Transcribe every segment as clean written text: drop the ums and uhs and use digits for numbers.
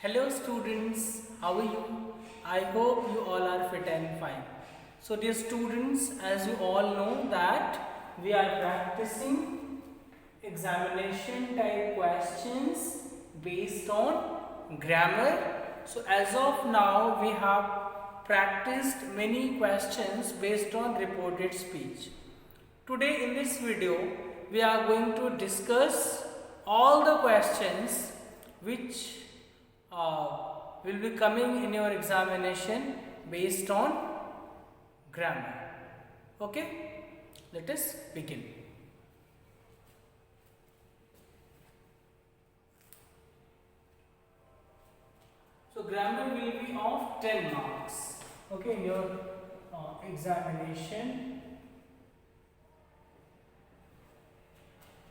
Hello students, how are you? I hope you all are fit and fine. So dear students, as you all know that we are practicing examination type questions based on grammar. So as of now we have practiced many questions based on reported speech. Today in this video we are going to discuss all the questions which will be coming in your examination based on grammar. Okay, let us begin. So grammar will be of 10 marks. Okay, in your examination.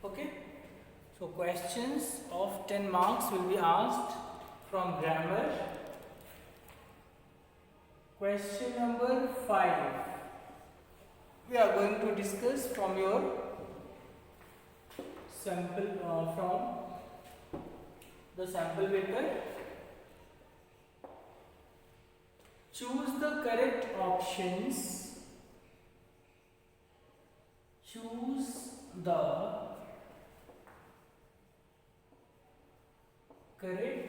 Okay, so questions of 10 marks will be asked from grammar. Question number 5. We are going to discuss from your sample from the sample paper. Choose the correct options. Choose the correct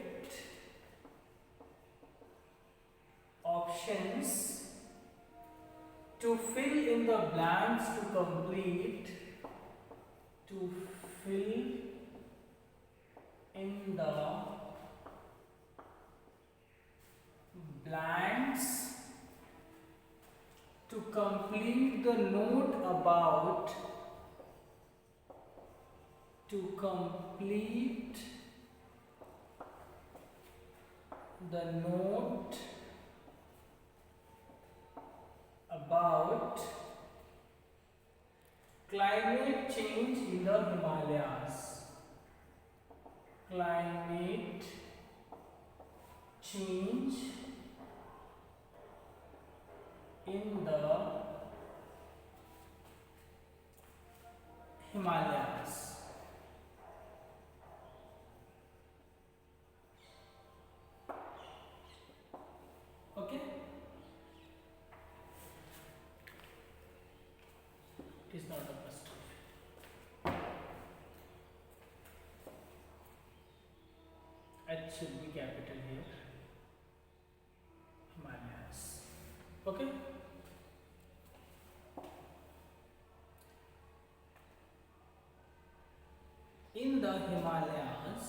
options to fill in the blanks to complete in the blanks to complete the note about the note about climate change in the Himalayas. Climate change in the Himalayas. Okay, it is not a first. H should be capital here. Himalayas. Okay. In the Himalayas,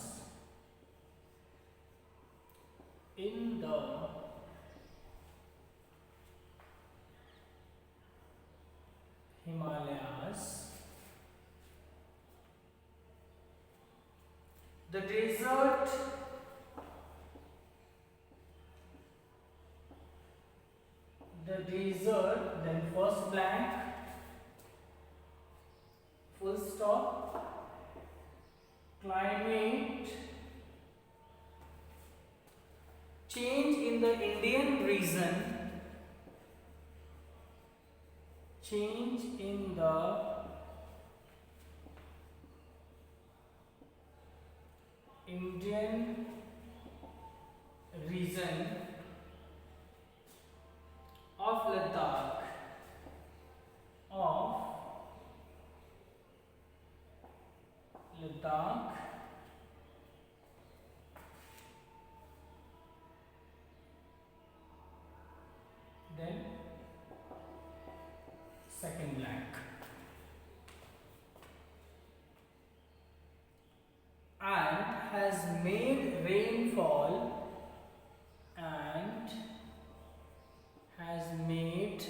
the desert then first blank, full stop, climate change in the Indian region, change in the Indian region of Ladakh, then second blank, and has made rainfall and has made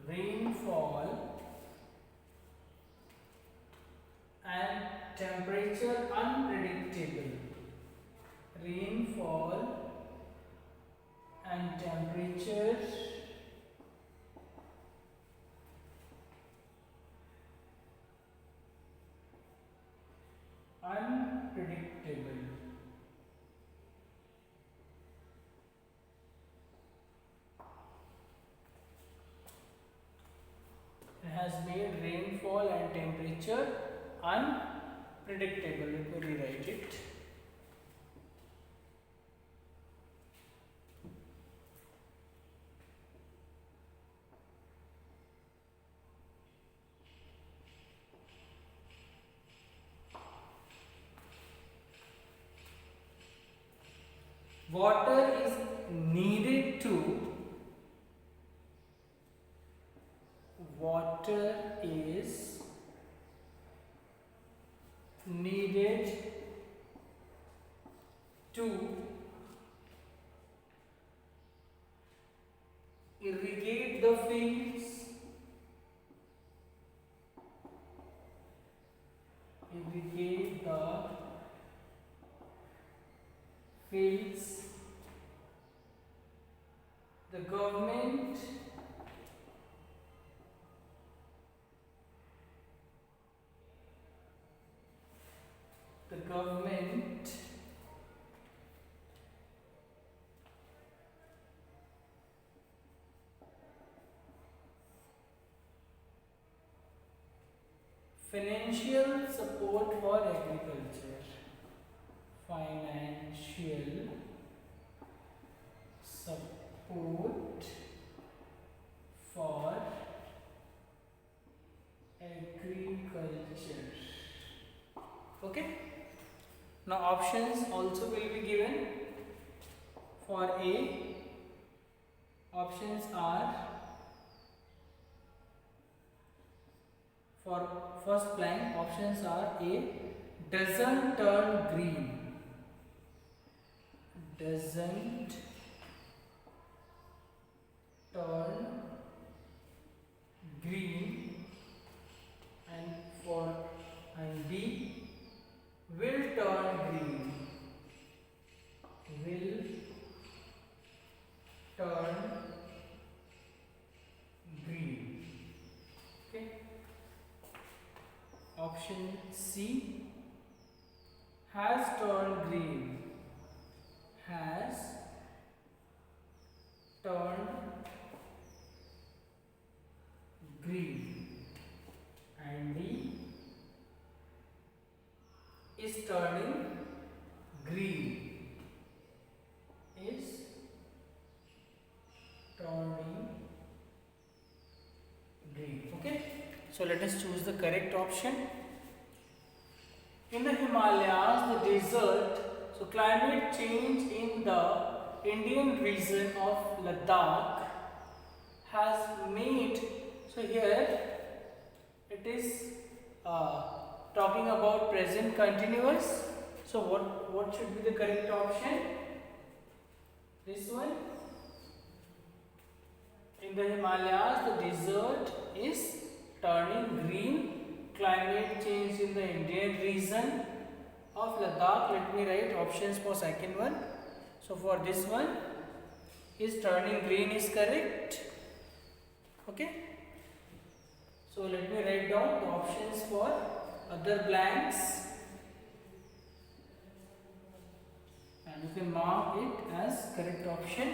rainfall and temperature unpredictable. Rainfall and temperature unpredictable. It has made rainfall and temperature unpredictable. predictable. Let me rewrite it. Water is needed to irrigate the fields, the government financial support for agriculture, financial support for agriculture. Okay, now options also will be given. For A, options are, for first blank, options are A, doesn't turn green, doesn't turn green, and B, will turn green, will turn green. Okay. Option C, has turned green, has turned green, and D, is turning green, is turning green. Okay, so let us choose the correct option. In the Himalayas, the desert, so climate change in the Indian region of Ladakh has made, so here it is talking about present continuous. So what should be the correct option? This one. In the Himalayas, the desert is turning green. Climate change in the Indian region of Ladakh. Let me write options for second one. So for this one, is turning green is correct. Okay. So let me write down the options for other blanks, and you can mark it as correct option.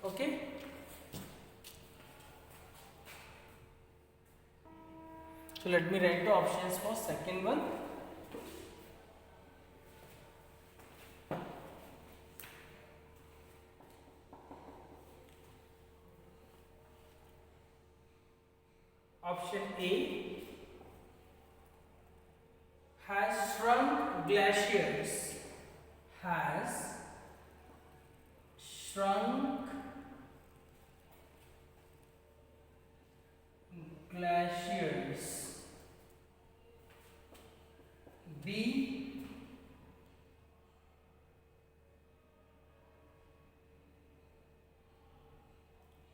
Okay. So let me write the options for second one. Option A, has shrunk glaciers, has shrunk glaciers. B,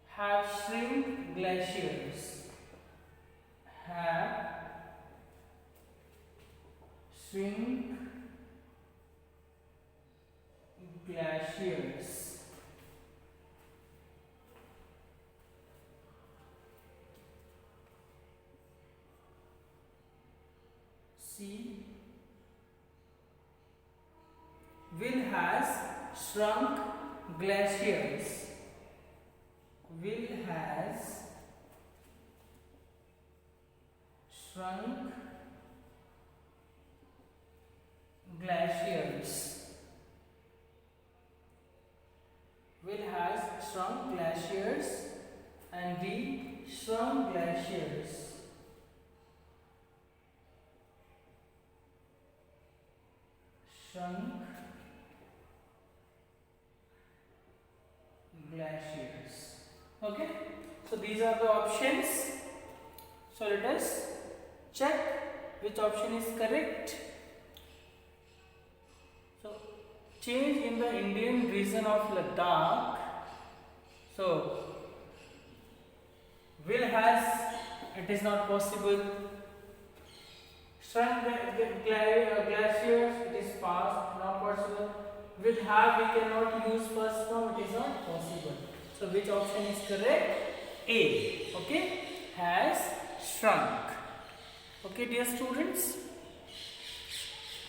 have shrunk glaciers, have shrunk glaciers. C, will has shrunk glaciers, will has shrunk glaciers. Will has shrunk glaciers and the shrunk glaciers. Shrunk glaciers. Okay, so these are the options. So let us check which option is correct. So change in the Indian region of Ladakh. So will has, it is not possible. Shrunk glaciers, it is past, not possible. With have, we cannot use first form, it is not possible. So which option is correct? A. Okay, has shrunk. Okay, dear students.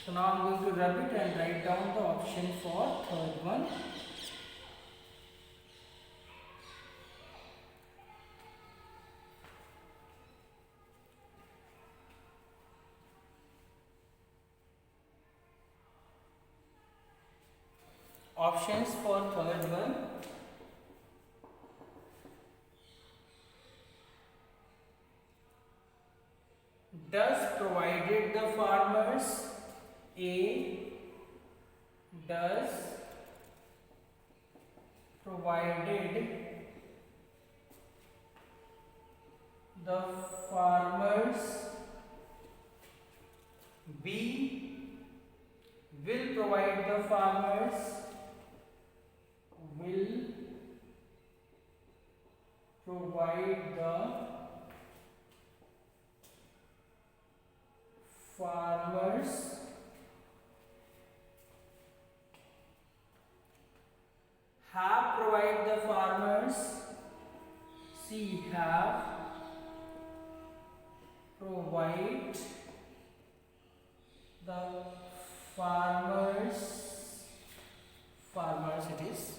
So now I am going to rub it and write down the option for third one. Options for third one. Does provided the farmers. A. Does provided the farmers. B. Will provide the farmers. Will provide the farmers. Have provide the farmers. C. Have provide the farmers. Farmers it is.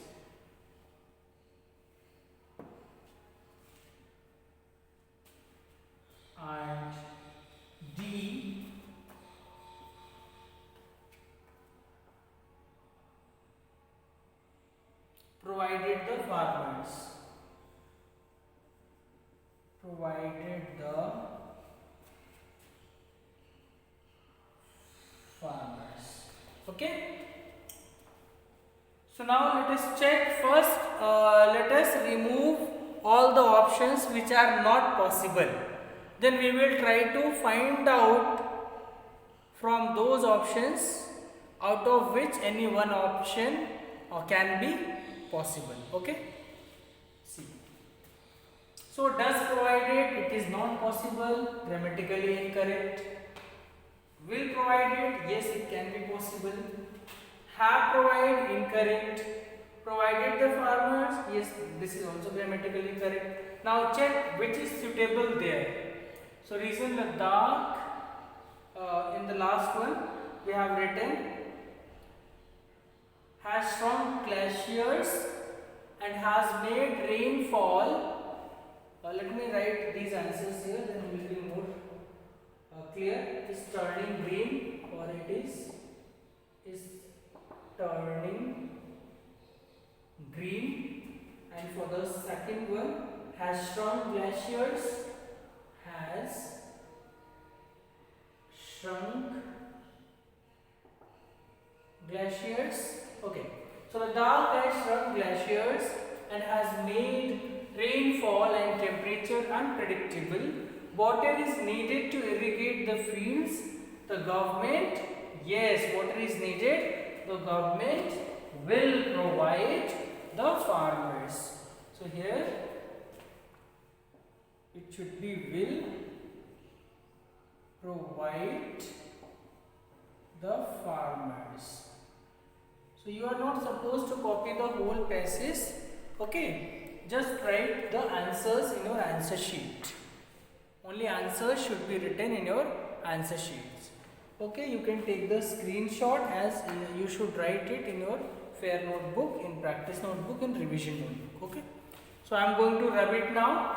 And D. Provided the farmers. Provided the farmers. Okay. So now let us check first. Let us remove all the options which are not possible. Then we will try to find out from those options out of which any one option can be possible. Okay. See. So does provided, it is not possible, grammatically incorrect. Will provided, yes, it can be possible. Have provide, incorrect. Provided the farmers, yes, this is also grammatically correct. Now check which is suitable there. So region Ladakh, in the last one we have written has shrunk glaciers and has made rainfall. Let me write these answers here, then it will be more clear. Is turning green, or it is turning green. And for the second one, has shrunk glaciers, has shrunk glaciers. Okay, so the Ladakh has shrunk glaciers and has made rainfall and temperature unpredictable. Water is needed to irrigate the fields. The government, yes, water is needed. The government will provide the farmers. So here it should be will provide the farmers. So you are not supposed to copy the whole passage. Okay, just write the answers in your answer sheet. Only answers should be written in your answer sheets. Okay, you can take the screenshot as you should write it in your fair notebook, in practice notebook, in revision notebook. Okay, So I am going to rub it now.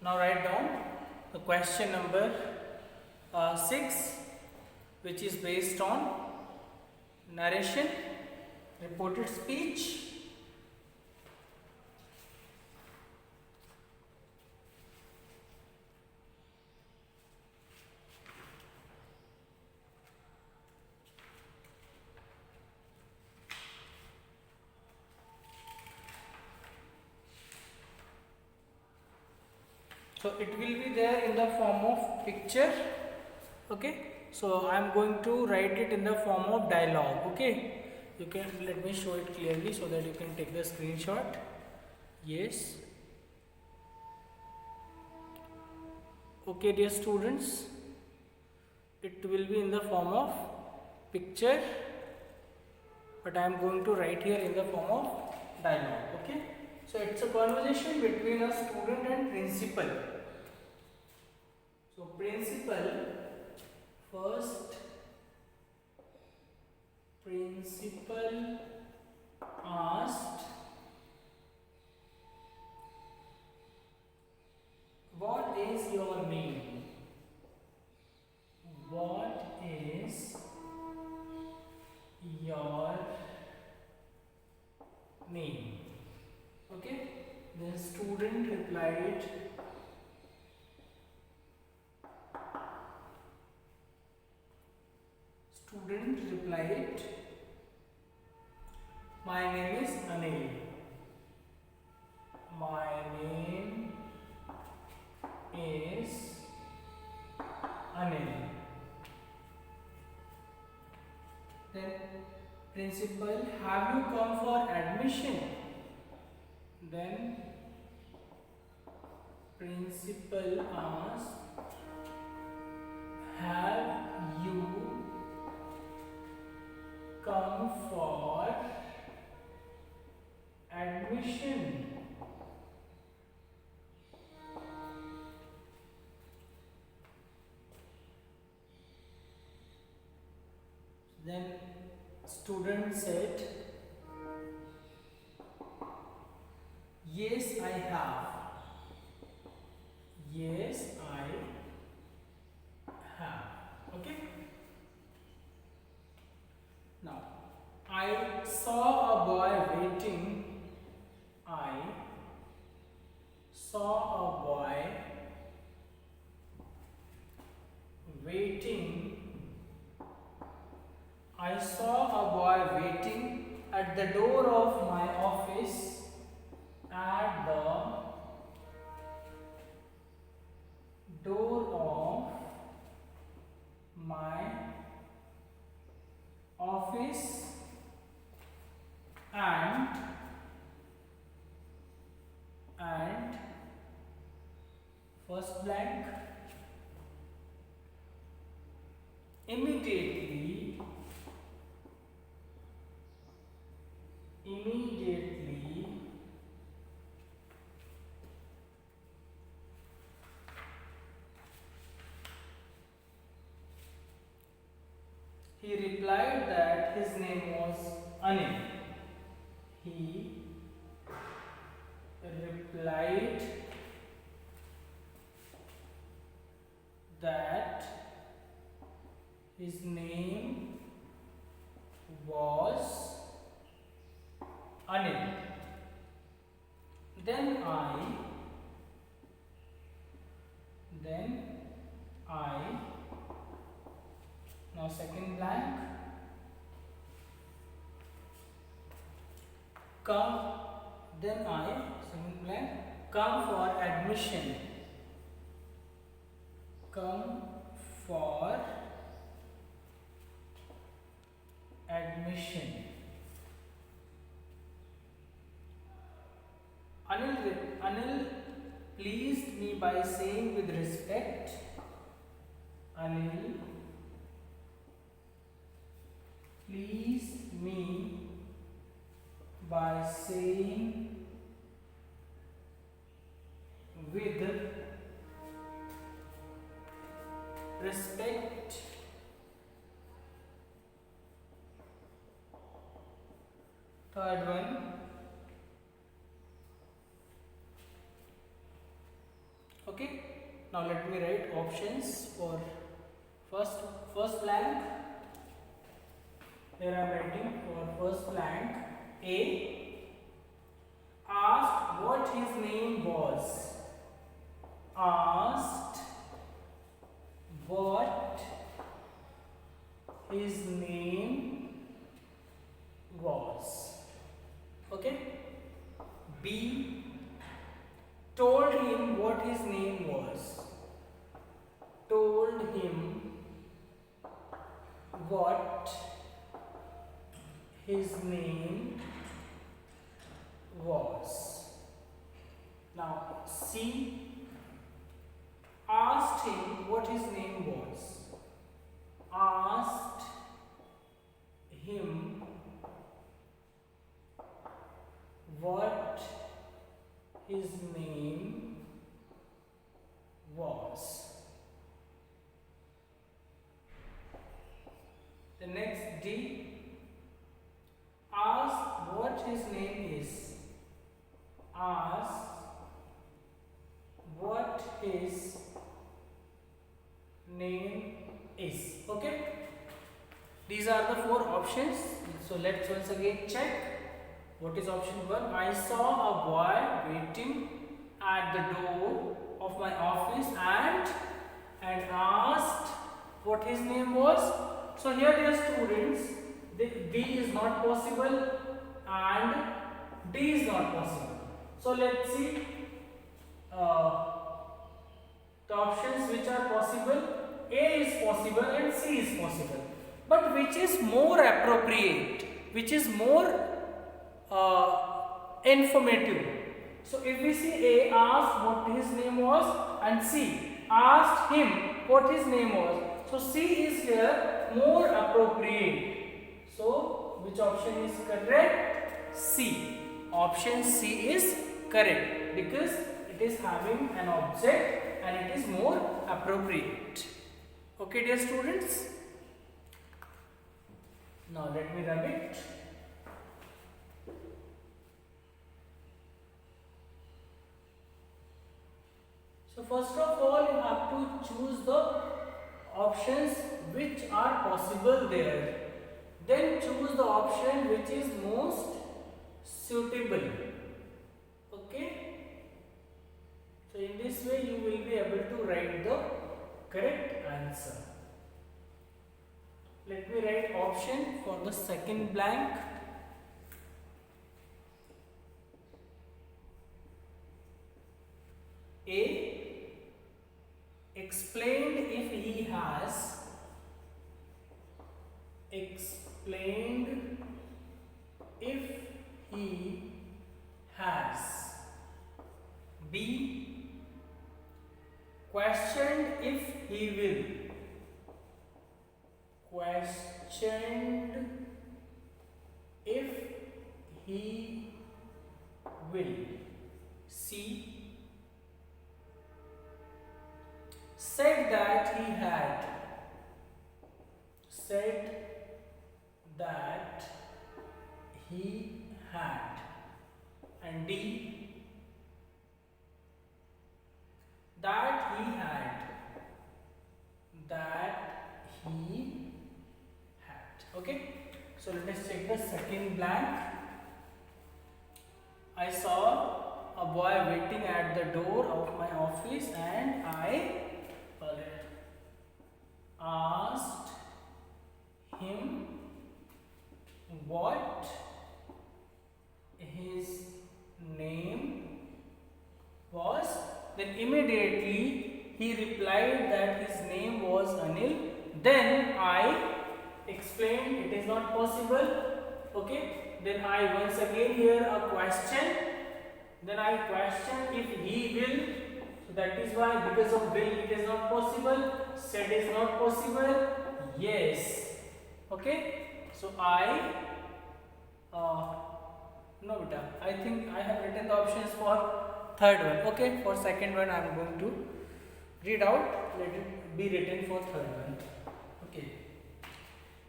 Now write down the question number 6, which is based on narration, reported speech, so it will be there in the form of picture. Okay, so I am going to write it in the form of dialogue. Okay, you can, let me show it clearly so that you can take the screenshot. Yes. Okay, dear students, it will be in the form of picture, but I am going to write here in the form of dialogue. Okay, so it's a conversation between a student and principal. So principal, first principal asked, what is your name? What is your name? Okay, then student replied, my name is Anil. My name is Anil. Then principal, have you come for admission? Then principal asked, have you come for admission? Then student said, yes, I have. Yes, I have. Okay. Now, I saw a boy waiting. I saw a boy waiting. I saw a boy waiting at the door of my office. At the door of my office, and first blank, immediately he replied that his name was Anil. He replied that his name was Anil. Then I Now second blank. Come, then I, second blank, come for admission. Come for admission. Anil pleased me by saying with respect. Anil pleased me by saying with respect. Third one. Okay. Now let me write options for first blank. Here I am writing for first blank. A. Asked what his name was. Asked what his name was. Okay. B. Told him what his name was. Told him what his name was. Now C. Asked him what his name was. Asked him what his name was. The next D. Ask what his name is. Ask what his name is. Okay. These are the four options. So let's once again check. What is option 1? I saw a boy waiting at the door of my office and asked what his name was. So here dear students, B is not possible and D is not possible. So let's see the options which are possible. A is possible and C is possible. But which is more appropriate? Which is more informative? So if we see A asked what his name was and C asked him what his name was. So C is here more appropriate. So which option is correct? C. Option C is correct because it is having an object and it is more appropriate. Okay dear students. Now let me rub it. So first of all you have to choose the options which are possible there. Then choose the option which is most suitable. Okay. So in this way you will be able to write the correct answer. Let me write option for the second blank. A. Explained if he has. Explained if he has. B. Questioned if he will. Questioned if he will. C. Said that he had. Said that he had. And D. That he had. That he had. Okay. So let us check the second blank. I saw a boy waiting at the door of my office and I asked him what his name was. Then immediately he replied that his name was Anil. Then I explained it is not possible. Okay. Then I once again hear a question. Then I question if he will. So that is why, because of will it is not possible. Said is not possible. Yes. Okay. So I no beta, I think I have written the options for third one. Okay, for second one I am going to read out. Let it be written for third one. Okay.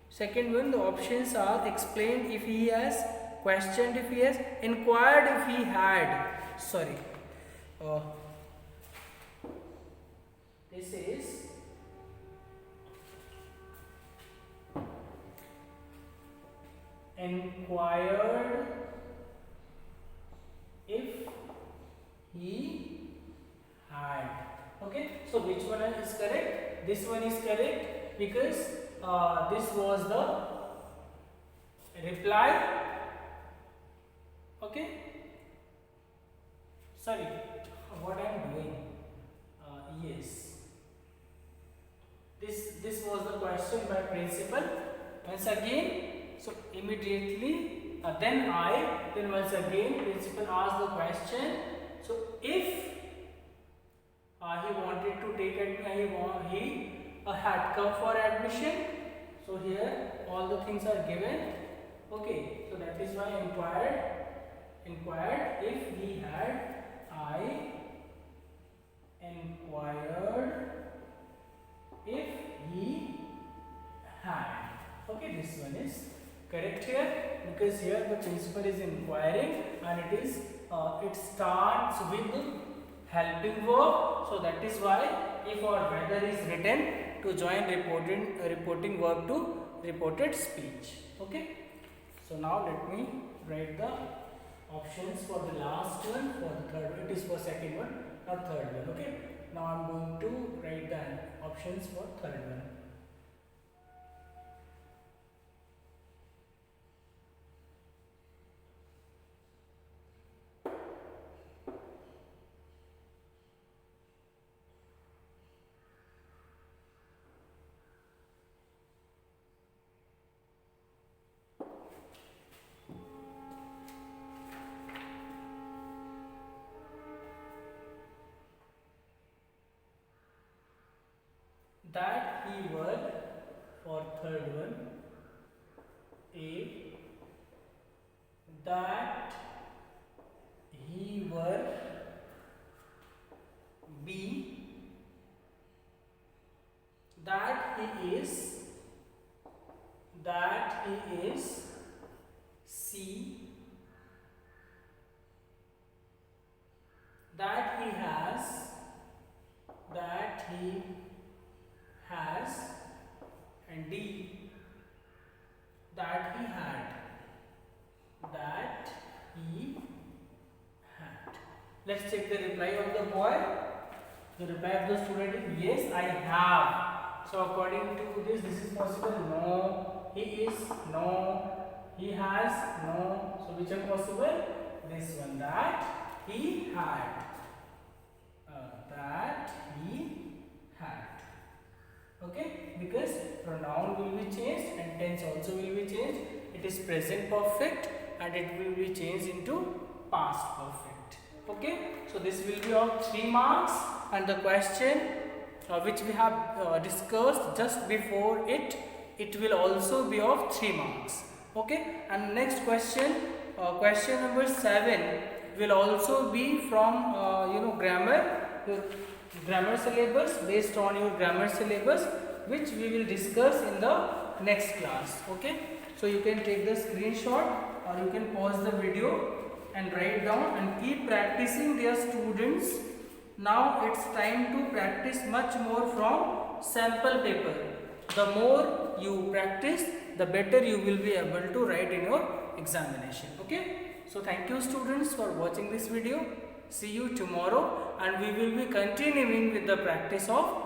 Second one, the options are explained if he has, questioned if he has, inquired if he had. Sorry. This is inquired if he had. Okay, so which one is correct? This one is correct because this was the reply. Okay, sorry, what I am doing? Yes, this was the question by principal. Once again, so immediately then once again principal asked the question. So if he wanted to take he had come for admission. So here all the things are given. Okay, so that is why inquired if he had. I inquired if he had. Okay, this one is correct here because here the principal is inquiring and it is it starts with helping verb. So that is why if or whether is written to join reporting verb to reported speech. Okay. So now let me write the options for the last one, for the third one. It is for second one, not third one. Okay. Now I am going to write the options for third one. That he were, for third one, A. That he were, B. That he is, C. That he has, and D. That he had, Let's check the reply of the boy. The reply of the student is yes, I have. So according to this is possible. No. He is. No. He has. No. So which are possible? This one, that he had. That he had. Okay, because pronoun will be changed and tense also will be changed. It is present perfect and it will be changed into past perfect. Okay, so this will be of 3 marks and the question which we have discussed just before it will also be of 3 marks. Okay, and next question, question number 7 will also be from grammar syllabus, based on your grammar syllabus, which we will discuss in the next class. Okay, so you can take the screenshot or you can pause the video and write down and keep practicing, dear students. Now it's time to practice much more from sample paper. The more you practice, the better you will be able to write in your examination. Okay, so thank you students for watching this video. See you tomorrow and we will be continuing with the practice of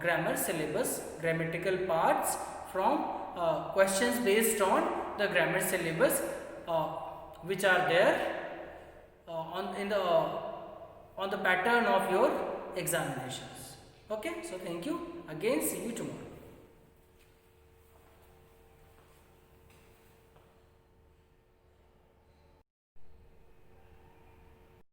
grammar syllabus, grammatical parts from questions based on the grammar syllabus which are there on the pattern of your examinations. Okay, so thank you again, see you tomorrow.